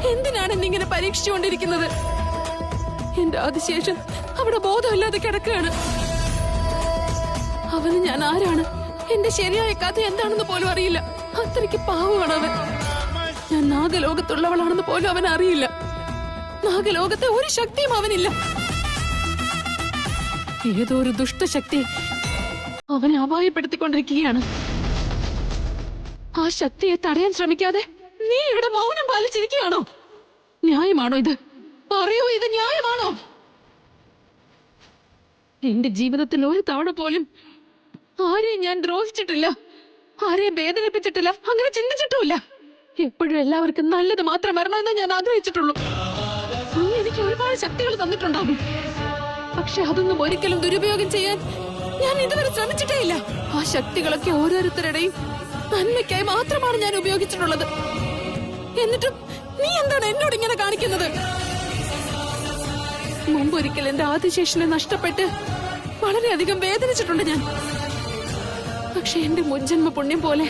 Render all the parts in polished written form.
എന്തിനാണ് എന്നെ ഇങ്ങനെ പരീക്ഷിച്ചുകൊണ്ടിരിക്കുന്നത്? എന്റെ ആദിശേഷൻ അവിടെ ബോധമില്ലാതെ കിടക്കുകയാണ്. അവന് ഞാൻ ആരാണ്, എന്റെ ശരിയായ കഥ എന്താണെന്ന് പോലും അറിയില്ല. അത്രയ്ക്ക് പാവമാണ് അവൻ. ഞാൻ നാഗലോകത്തുള്ളവളാണെന്ന് പോലും അവൻ അറിയില്ല. നാഗലോകത്തെ ഒരു ശക്തിയും അവനില്ല. ഏതോ ഒരു ദുഷ്ടശക്തി അവനെ അപായപ്പെടുത്തിക്കൊണ്ടിരിക്കുകയാണ്. ആ ശക്തിയെ തടയാൻ ശ്രമിക്കാതെ നീ ഇവിടെ മൗനം പാലിച്ചിരിക്കുകയാണോ? ന്യായമാണോ ഇത്? പറയൂ, ഇത് ന്യായമാണോ? എന്റെ ജീവിതത്തിൽ ഒരു തവണ പോലും ആരെയും ഞാൻ ദ്രോഹിച്ചിട്ടില്ല, ആരെയും വേദനിപ്പിച്ചിട്ടില്ല, അങ്ങനെ ചിന്തിച്ചിട്ടുമില്ല. എപ്പോഴും എല്ലാവർക്കും നല്ലത് മാത്രം വരണമെന്ന് ഞാൻ ആഗ്രഹിച്ചിട്ടുള്ളൂ. നീ എനിക്ക് ഒരുപാട് ശക്തികൾ തന്നിട്ടുണ്ടാകും, പക്ഷെ അതൊന്നും ഒരിക്കലും ദുരുപയോഗം ചെയ്യാൻ ഞാൻ ഇതുവരെ ശ്രമിച്ചിട്ടേ ഇല്ല. ആ ശക്തികളൊക്കെ ഓരോരുത്തരുടെയും നന്മയ്ക്കായി മാത്രമാണ് ഞാൻ ഉപയോഗിച്ചിട്ടുള്ളത്. എന്നിട്ടും നീ എന്താണ് എന്നോട് ഇങ്ങനെ കാണിക്കുന്നത്? മുമ്പൊരിക്കൽ എന്റെ ആദിശേഷനെ നഷ്ടപ്പെട്ട് വളരെയധികം വേദനിച്ചിട്ടുണ്ട് ഞാൻ. പക്ഷെ എന്റെ മുൻജന്മ പുണ്യം പോലെ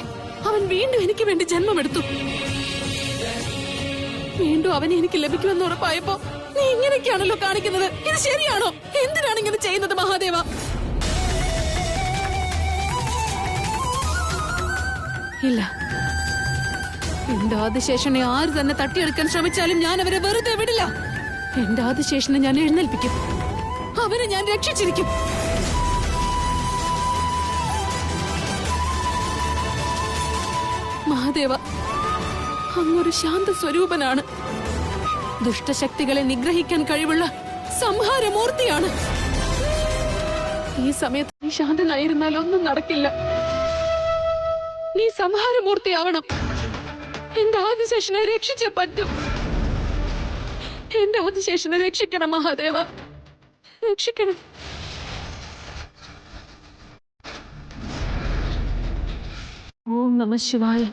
അവൻ വീണ്ടും എനിക്ക് വേണ്ടി ജന്മമെടുത്തു. വീണ്ടും അവനെ എനിക്ക് ലഭിക്കുമെന്ന് ഉറപ്പായപ്പോ നീ ഇങ്ങനെയൊക്കെയാണല്ലോ കാണിക്കുന്നത്. ഇത് ശരിയാണോ? എന്തിനാണ് ഇങ്ങനെ ചെയ്യുന്നത് മഹാദേവ? ഇല്ല, എന്റെ ആദിശേഷനെ ആര് തന്നെ തട്ടിയെടുക്കാൻ ശ്രമിച്ചാലും ഞാൻ അവരെ വെറുതെ വിടില്ല. എന്റെ ആദിശേഷനെ ഞാൻ എഴുന്നേൽപ്പിക്കും, അവരെ ഞാൻ രക്ഷിച്ചിരിക്കും. മഹാദേവ, അങ്ങൊരു ശാന്ത സ്വരൂപനാണ്. ദുഷ്ടശക്തികളെ നിഗ്രഹിക്കാൻ കഴിവുള്ള സംഹാരമൂർത്തിയാണ്. ഈ സമയത്ത് നീ ശാന്തനായിരുന്നാൽ ഒന്നും നടക്കില്ല. നീ സംഹാരമൂർത്തിയാവണം. എന്റെ ആദിശേഷനെ രക്ഷിച്ചേ പറ്റും. എന്റെ ആദിശേഷനെ രക്ഷിക്കണം മഹാദേവ, രക്ഷിക്കണം. ഓം നമഃ ശിവായ.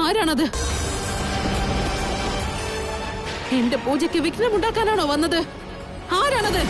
ആരാണത്? എന്റെ പൂജയ്ക്ക് വിഘ്നമുണ്ടാക്കാനാണോ വന്നത്? ആരാണത്?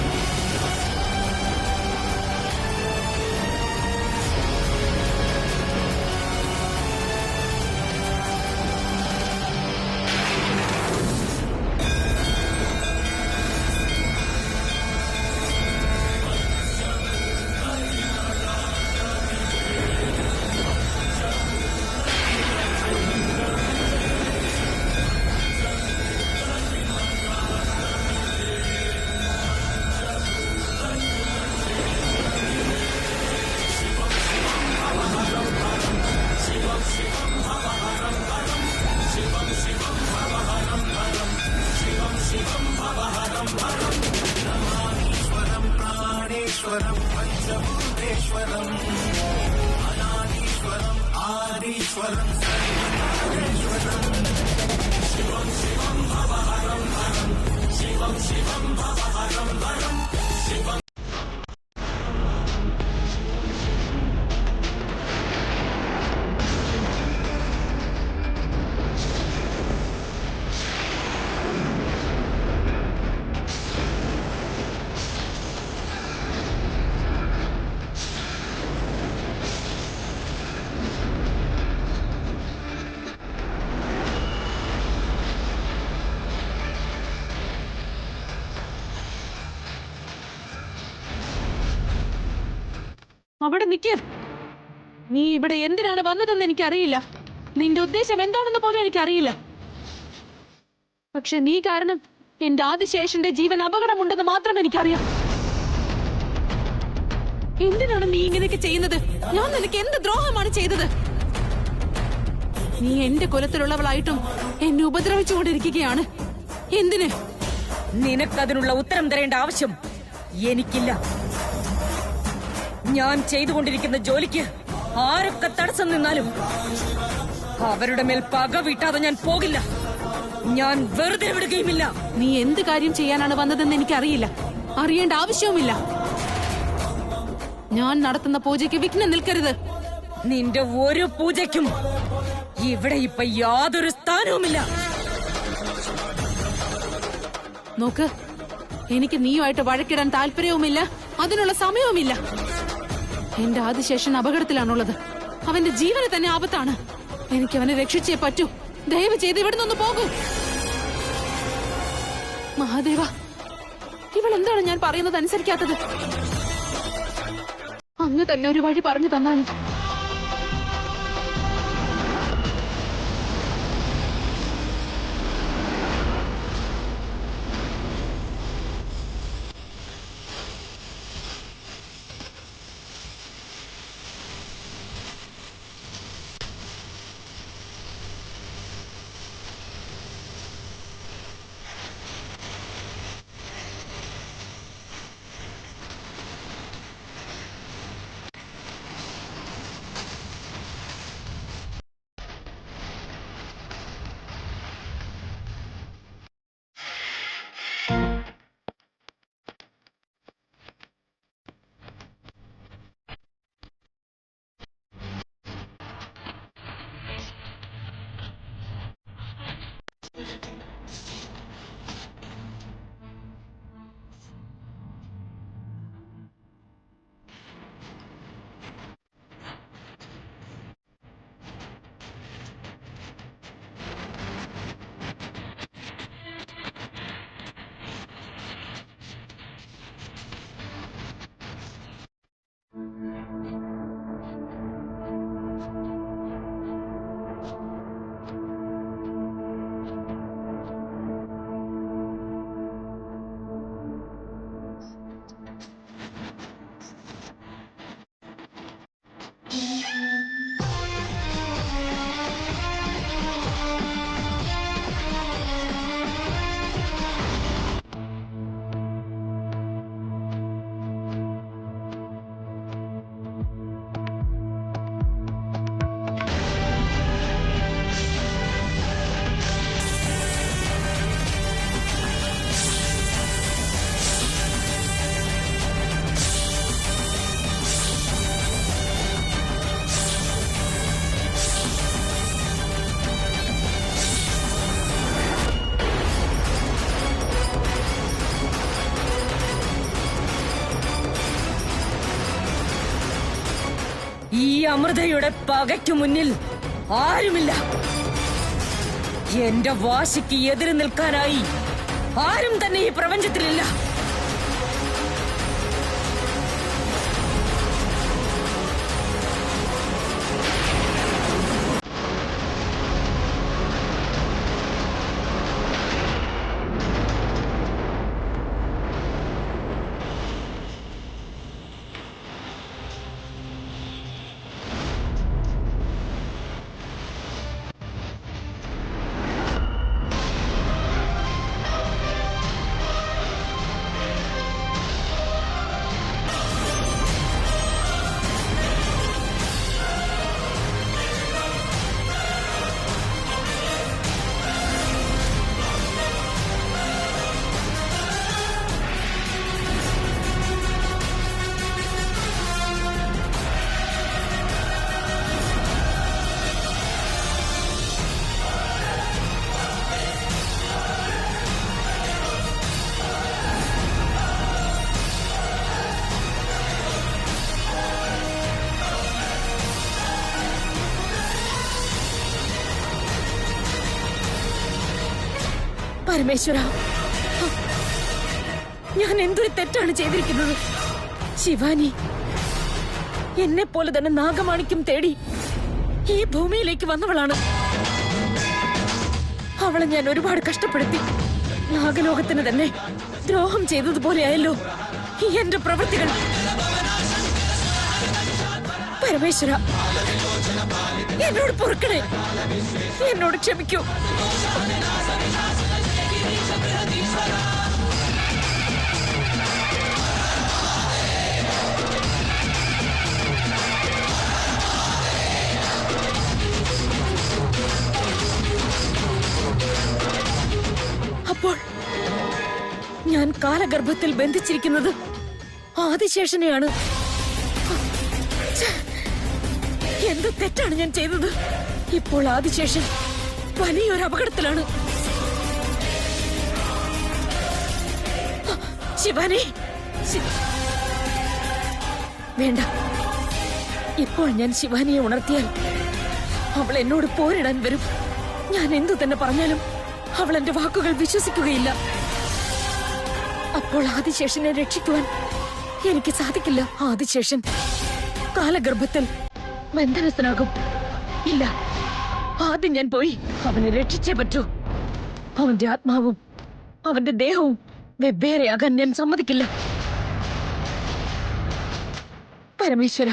അവിടെ നിൽക്കുക. നീ ഇവിടെ എന്തിനാണ് വന്നതെന്ന് എനിക്കറിയില്ല. നിന്റെ ഉദ്ദേശം എന്താണെന്ന് പോലും എനിക്കറിയില്ല. പക്ഷെ നീ കാരണം എന്റെ ആദിശേഷന്റെ ജീവൻ അപകടമുണ്ടെന്ന് മാത്രം എനിക്കറിയാം. എന്തിനാണ് നീ ഇങ്ങനെയൊക്കെ ചെയ്യുന്നത്? ഞാൻ നിനക്ക് എന്ത് ദ്രോഹമാണ് ചെയ്തത്? നീ എന്റെ കുലത്തിലുള്ളവളായിട്ടും എന്നെ ഉപദ്രവിച്ചുകൊണ്ടിരിക്കുകയാണ്. എന്തിന്? നിനക്കതിനുള്ള ഉത്തരം തരേണ്ട ആവശ്യം എനിക്കില്ല. ഞാൻ ചെയ്തുകൊണ്ടിരിക്കുന്ന ജോലിക്ക് ആരൊക്കെ തടസ്സം നിന്നാലും അവരുടെ മേൽ പക വീട്ടാതെ ഞാൻ പോകില്ല. ഞാൻ വെറുതെ വിടുകയുമില്ല. നീ എന്ത് കാര്യം ചെയ്യാനാണ് വന്നതെന്ന് എനിക്കറിയില്ല, അറിയേണ്ട ആവശ്യവുമില്ല. ഞാൻ നടത്തുന്ന പൂജയ്ക്ക് വിഘ്നം നിൽക്കരുത്. നിന്റെ ഒരു പൂജയ്ക്കും ഇവിടെ ഇപ്പൊ യാതൊരു സ്ഥാനവുമില്ല. നോക്ക്, എനിക്ക് നീയുമായിട്ട് വഴക്കിടാൻ താല്പര്യവുമില്ല, അതിനുള്ള സമയവുമില്ല. എന്റെ ആദിശേഷൻ അപകടത്തിലാണുള്ളത്. അവന്റെ ജീവന് തന്നെ ആപത്താണ്. എനിക്ക് അവനെ രക്ഷിച്ചേ പറ്റൂ. ദയവ് ചെയ്ത് ഇവിടെ നിന്ന് പോകൂ. മഹാദേവ, ഇവൾ എന്താണ് ഞാൻ പറയുന്നത് അനുസരിക്കാത്തത്? അങ്ങ് തന്നെ ഒരു വഴി പറഞ്ഞു തന്നാണ്. ഈ അമൃതയുടെ പകയ്ക്കു മുന്നിൽ ആരുമില്ല. എന്റെ വാശിക്ക് എതിര് നിൽക്കാനായി ആരും തന്നെ ഈ പ്രപഞ്ചത്തിലില്ല. പരമേശ്വര, ഞാൻ എന്തൊരു തെറ്റാണ് ചെയ്തിരിക്കുന്നത്? ശിവാനി എന്നെ പോലെ തന്നെ നാഗമാണിക്യം തേടി ഈ ഭൂമിയിലേക്ക് വന്നവളാണ്. അവളെ ഞാൻ ഒരുപാട് കഷ്ടപ്പെടുത്തി. നാഗലോകത്തിന് തന്നെ ദ്രോഹം ചെയ്തതുപോലെയായല്ലോ ഈ എന്റെ പ്രവൃത്തികൾ. പരമേശ്വര, എന്നോട് പൊറുക്കണേ, എന്നോട് ക്ഷമിക്കൂ. കാലഗർഭത്തിൽ ബന്ധിച്ചിരിക്കുന്നത് ആദിശേഷനെയാണ്. ഛെ, എന്ത് തെറ്റാണ് ഞാൻ ചെയ്തത്? ഇപ്പോൾ ആദിശേഷൻ വലിയൊരു അപകടത്തിലാണ്. ശിവാനി, വേണ്ട. ഇപ്പോൾ ഞാൻ ശിവാനിയെ ഉണർത്തിയാൽ അവൾ എന്നോട് പോരിടാൻ വരും. ഞാൻ എന്തു തന്നെ പറഞ്ഞാലും അവൾ എന്റെ വാക്കുകൾ വിശ്വസിക്കുകയില്ല. അപ്പോൾ ആദിശേഷനെ രക്ഷിക്കുവാൻ എനിക്ക് സാധിക്കില്ല. ആദിശേഷൻ കാലഗർഭത്തിൽ ബന്ധനസ്ഥനാകും. ഇല്ല, ആദ്യം ഞാൻ പോയി അവനെ രക്ഷിച്ചേ പറ്റൂ. അവന്റെ ആത്മാവും അവന്റെ ദേഹവും വെവ്വേറെയാകാൻ ഞാൻ സമ്മതിക്കില്ല. പരമേശ്വര,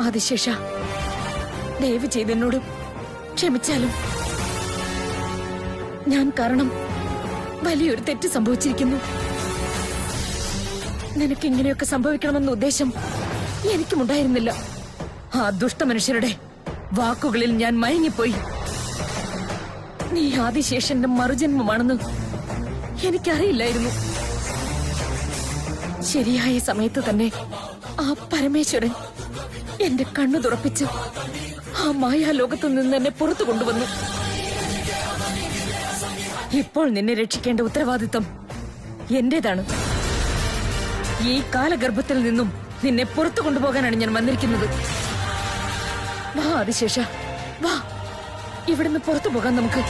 ആദിശേഷ, ദയവ് ചെയ്ത് എന്നോട് ക്ഷമിച്ചാലും. ഞാൻ കാരണം വലിയൊരു തെറ്റ് സംഭവിച്ചിരിക്കുന്നു. നിനക്ക് ഇങ്ങനെയൊക്കെ സംഭവിക്കണമെന്ന ഉദ്ദേശം എനിക്കുമുണ്ടായിരുന്നില്ല. ആ ദുഷ്ടമനുഷ്യരുടെ വാക്കുകളിൽ ഞാൻ മയങ്ങിപ്പോയി. നീ ആദിശേഷന്റെ മറുജന്മമാണെന്ന് എനിക്കറിയില്ലായിരുന്നു. ശരിയായ സമയത്ത് തന്നെ ആ പരമേശ്വരൻ എന്റെ കണ്ണു തുറപ്പിച്ച് ആ മായാലോകത്തു നിന്ന് എന്നെ പുറത്തു കൊണ്ടുവന്നു. ഇപ്പോൾ നിന്നെ രക്ഷിക്കേണ്ട ഉത്തരവാദിത്വം എന്റേതാണ്. ഈ കാലഗർഭത്തിൽ നിന്നും നിന്നെ പുറത്തു കൊണ്ടുപോകാനാണ് ഞാൻ വന്നിരിക്കുന്നത്. വാ ആദിശേഷ, വാ, ഇവിടുന്ന് പുറത്തു പോകാം നമുക്ക്.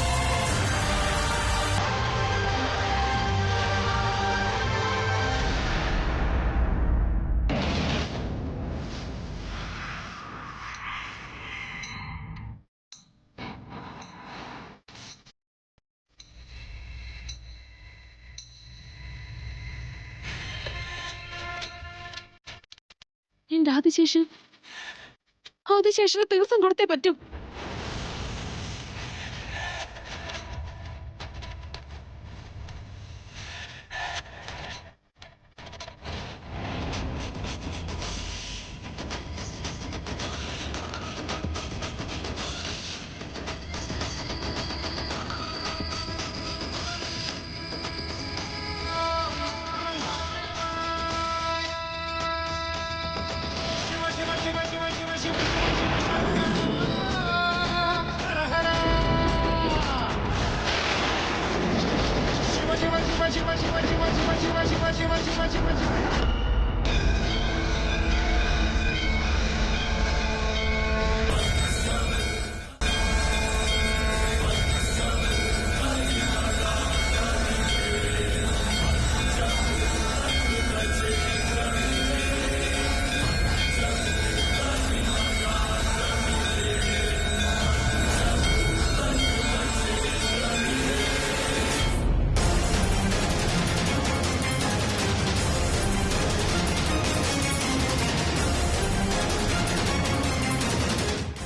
എന്റെ ആദിശേഷന് തീർച്ചയായും കൊടുത്തേ പറ്റൂ.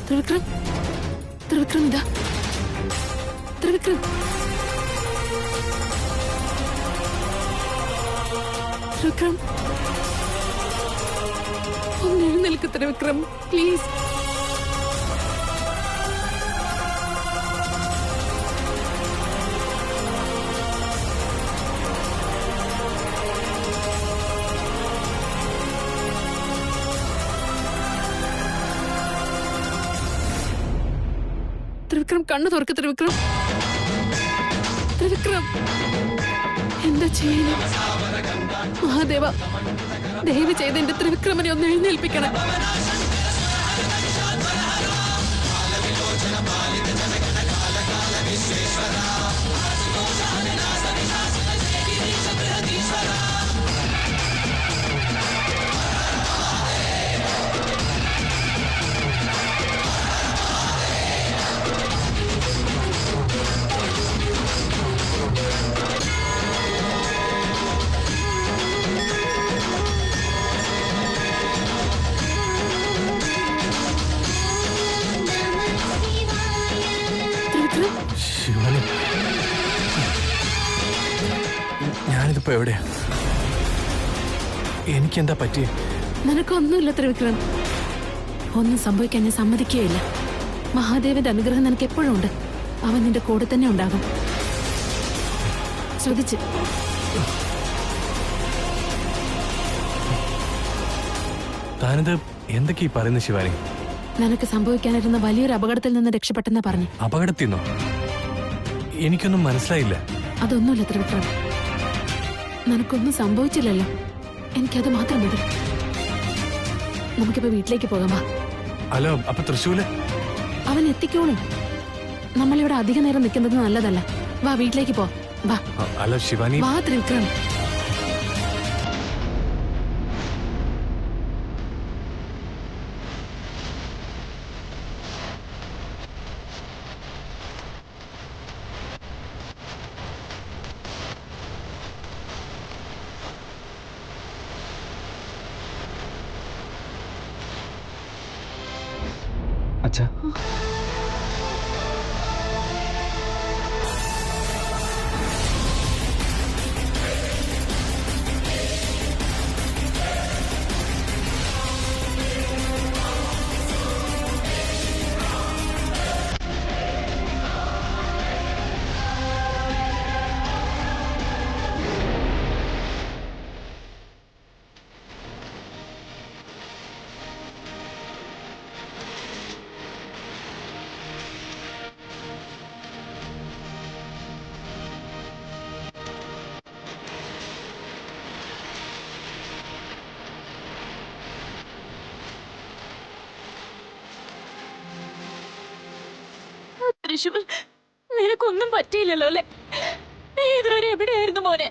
ത്രിവിക്രം, ത്രിവിക്രം, ഇതാ ത്രിവിക്രം. ത്രിവിക്രം, ഒന്ന് എഴുന്നേൽക്ക് ത്രിവിക്രം, പ്ലീസ്. ത്രിവിക്രം, കണ്ണു തുറക്ക് ത്രിവിക്രം. ത്രിവിക്രം, എന്താ ചെയ്യുന്നു? മഹാദേവ, ദയവ് ചെയ്ത് എന്റെ ത്രിവിക്രമനെ ഒന്ന് എഴുന്നേൽപ്പിക്കണം. ഞാനിതിപ്പോ എവിടെയാ? എനിക്കെന്താ പറ്റിയേ? നിനക്കൊന്നുമില്ല ത്രിവിക്രം. ഒന്നും സംഭവിക്കാൻ ഞാൻ സമ്മതിക്കുകയില്ല. മഹാദേവന്റെ അനുഗ്രഹം നിനക്ക് എപ്പോഴും ഉണ്ട്. അവൻ നിന്റെ കൂടെ തന്നെ ഉണ്ടാകും. ശ്രദ്ധിച്ച്. താനിത് എന്തൊക്കെയാ പറയുന്നത് ശിവാനി? നിനക്ക് സംഭവിക്കാനിരുന്ന വലിയൊരു അപകടത്തിൽ നിന്ന് രക്ഷപ്പെട്ടെന്നാ പറഞ്ഞു. അപകടത്തിന്നോ? എനിക്കൊന്നും മനസ്സിലായില്ല. അതൊന്നുമില്ല ത്രിവിക്രം. നിനക്കൊന്നും സംഭവിച്ചില്ലല്ലോ. എനിക്കത് മാത്രം മതി. നമുക്കിപ്പോ വീട്ടിലേക്ക് പോകാം. വാ. ഹലോ, അപ്പൊ തൃശ്ശൂല്? അവൻ എത്തിക്കോളും. നമ്മളിവിടെ അധിക നേരം നിൽക്കുന്നത് നല്ലതല്ല. വാ, വീട്ടിലേക്ക് പോ. വാ. അല്ല ശിവാനി. വാ ത്രിവിക്രം. അച്ഛാ, തൃശ്ശൂർ, നിനക്കൊന്നും പറ്റിയില്ലല്ലോ അല്ലേ? ഇതുവരെ എവിടെയായിരുന്നു മോനെ?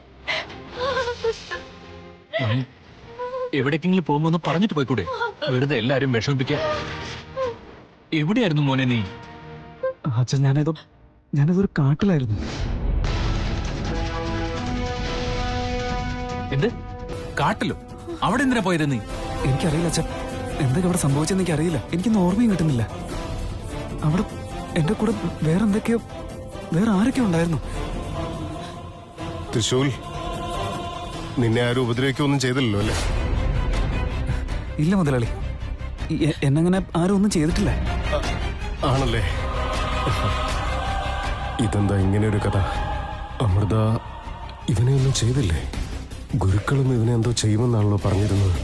എവിടേക്കെങ്കിലും പോകുമ്പോ പറഞ്ഞിട്ട് പോയിക്കൂടെ? വെറുതെ എല്ലാരും വിഷമിപ്പിക്കാൻ. എവിടെയായിരുന്നു മോനെ നീ? അച്ഛൻ ഞാനിതൊരു കാട്ടിലായിരുന്നു. എന്ത് കാട്ടിലോ? അവിടെ എന്തിനാ പോയത് നീ? എനിക്കറിയില്ല അച്ഛൻ, എന്തൊക്കെ അവിടെ സംഭവിച്ചെന്ന് എനിക്കറിയില്ല. എനിക്കൊന്നും ഓർമ്മയും കിട്ടുന്നില്ല. അവിടെ എന്റെ കൂടെ വേറെ ആരൊക്കെയോ ഉണ്ടായിരുന്നു. തൃശൂൽ, നിന്നെ ആരും ഉപദ്രവിക്കൊന്നും ചെയ്തില്ലല്ലോ അല്ലേ? ഇല്ല മുതലാളി, എന്നങ്ങനെ ആരും ഒന്നും ചെയ്തിട്ടില്ല. ആണല്ലേ? ഇതെന്താ ഇങ്ങനെ ഒരു കഥ? അമൃത ഇവനെ ഒന്നും ചെയ്തില്ലേ? ഗുരുക്കളും ഇവനെ എന്തോ ചെയ്യുമെന്നാണല്ലോ പറഞ്ഞിരുന്നത്.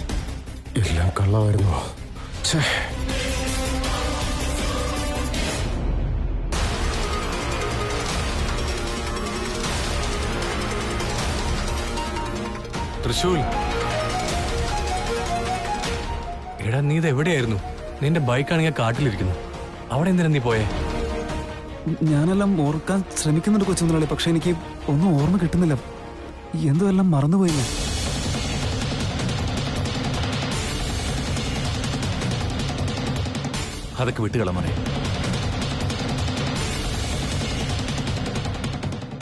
എല്ലാം കള്ളമായിരുന്നു. ഛേ. തൃശ്ശൂൽ, എടാ നീ ഇത് എവിടെയായിരുന്നു? നിന്റെ ബൈക്കാണെങ്കിൽ കാട്ടിലിരിക്കുന്നു. അവിടെ എന്തിനാ നീ പോയേ? ഞാനെല്ലാം ഓർക്കാൻ ശ്രമിക്കുന്നുണ്ട് കൊച്ചു മുതലാളി, പക്ഷെ എനിക്ക് ഒന്നും ഓർമ്മ കിട്ടുന്നില്ല. എന്തോ എല്ലാം മറന്നുപോയില്ല. അതൊക്കെ വിട്ടുകളമറേ.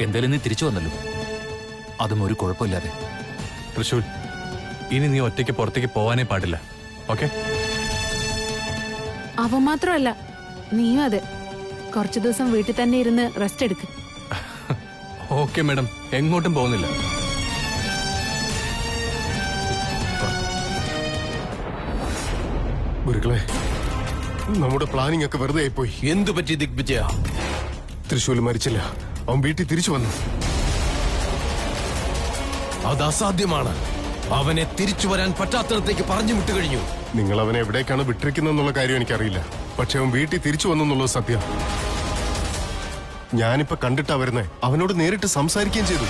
എന്തായാലും നീ തിരിച്ചു വന്നല്ലോ, അതും ഒരു കുഴപ്പമില്ലാതെ. തൃശ്ശൂൽ, ഇനി നീ ഒറ്റയ്ക്ക് പുറത്തേക്ക് പോവാനേ പാടില്ല. ഓക്കെ? അവൻ മാത്രമല്ല, നീയും അതെ. കുറച്ചു ദിവസം വീട്ടിൽ തന്നെ ഇരുന്ന് റെസ്റ്റ് എടുക്ക്. ഓക്കെ മാഡം, എങ്ങോട്ടും പോകുന്നില്ല. ഗുരുക്കളെ, നമ്മുടെ പ്ലാനിംഗ് ഒക്കെ വെറുതെ ആയിപ്പോയി. എന്തു പറ്റി ദിഗ്വിജയ? തൃശൂൽ മരിച്ചില്ല, അവൻ വീട്ടിൽ തിരിച്ചു വന്നു. അത് അസാധ്യമാണ്. അവനെ തിരിച്ചു വരാൻ പറ്റാത്തിടത്തേക്ക് പറഞ്ഞു വിട്ടു കഴിഞ്ഞു. നിങ്ങൾ അവനെ എവിടേക്കാണ് വിട്ടിരിക്കുന്നതെന്നുള്ള കാര്യം എനിക്കറിയില്ല, പക്ഷെ അവൻ വീട്ടിൽ തിരിച്ചു വന്നെന്നുള്ളത് സത്യം. ഞാനിപ്പോ കണ്ടിട്ടാ വരുന്നേ. അവനോട് നേരിട്ട് സംസാരിക്കുകയും ചെയ്തു.